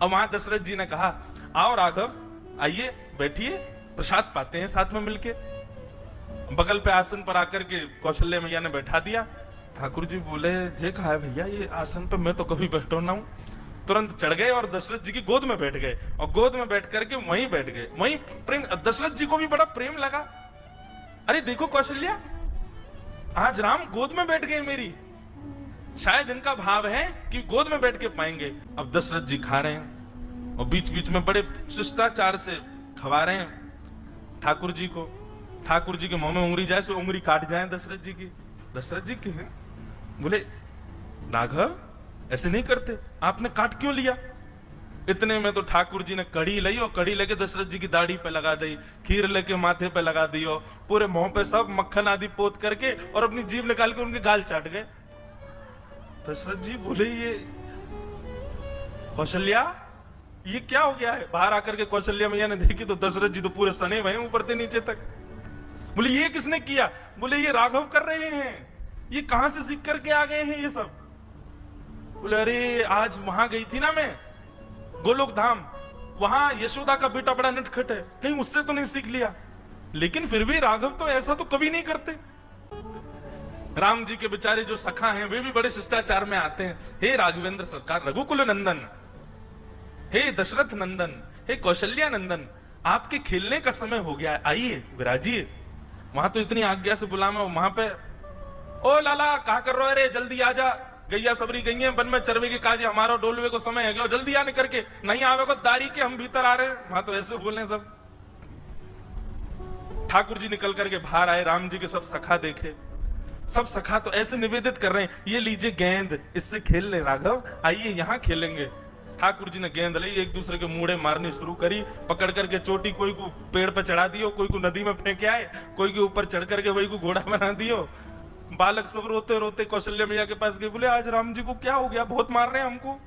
और वहां दशरथ जी ने कहा, आओ राघव, आइए बैठिए, प्रसाद पाते हैं साथ में मिलके। बगल पे आसन पर आकर के कौशल्या मैया ने बैठा दिया। ठाकुर जी बोले, जे कहा है भैया, ये आसन पे मैं तो कभी बैठो ना हूं। तुरंत चढ़ गए और दशरथ जी की गोद में बैठ गए, और गोद में बैठ करके वहीं बैठ गए। वहीं प्रेम, दशरथ जी को भी बड़ा प्रेम लगा। अरे देखो कौशल्या, आज राम गोद में बैठ गए मेरी, शायद इनका भाव है कि गोद में बैठ के पाएंगे। अब दशरथ जी खा रहे हैं और बीच बीच में बड़े शिष्टाचार से खवा रहे हैं ठाकुर जी को। ठाकुर जी के मुंह में उंगली जाए, सो उंगली काट जाए दशरथ जी की। दशरथ जी के बोले, राघव ऐसे नहीं करते, आपने काट क्यों लिया? इतने में तो ठाकुर जी ने कड़ी ली और कड़ी लेके दशरथ जी की दाढ़ी पे लगा दी, खीर लेके माथे पे लगा दी, और पूरे मुंह पे सब मक्खन आदि पोत करके और अपनी जीभ निकाल के उनके गाल चाट गए। दशरथ जी बोले, ये कौशल्या, ये क्या हो गया है? बाहर आकर के कौशल्या मैया ने देखी तो दशरथ जी तो पूरे सने भये ऊपर से नीचे तक। बोले, ये किसने किया? बोले, ये राघव कर रहे हैं। ये कहां से सीख करके आ गए हैं ये सब? बोले, अरे आज वहां गई थी ना मैं, गोलोक धाम, वहां यशोदा का बेटा बड़ा नटखट है, कहीं उससे तो नहीं सीख लिया? लेकिन फिर भी राघव तो ऐसा तो कभी नहीं करते। राम जी के बेचारे जो सखा हैं वे भी बड़े शिष्टाचार में आते हैं। हे राघवेंद्र सरकार, रघुकुल नंदन, हे दशरथ नंदन, हे कौशल्या नंदन, आपके खेलने का समय हो गया है, आइए विराजिए। वहां तो इतनी आज्ञा से बुलावा, वहां पे, ओ लाला कहा कर रहे हो? अरे जल्दी आ जा, गैया सबरी गई है, वन में चरवे के काज, हमारा डोलवे को समय है गया, जल्दी आने करके, नहीं आवे को दारी के हम भीतर आ रहे हैं। वहां तो ऐसे बोले सब। ठाकुर जी निकल करके बाहर आए, राम जी के सब सखा देखे, सब सखा तो ऐसे निवेदित कर रहे हैं, ये लीजिए गेंद, इससे खेल ले राघव, आइए यहाँ खेलेंगे। ठाकुर जी ने गेंद ली, एक दूसरे के मुड़े मारनी शुरू करी, पकड़ करके चोटी कोई को पेड़ पर चढ़ा दियो, कोई को नदी में फेंके आए, कोई के ऊपर चढ़ करके वही को घोड़ा बना दियो। बालक सब रोते रोते कौशल्या मैया के पास गए, बोले, आज राम जी को क्या हो गया, बहुत मार रहे हैं हमको।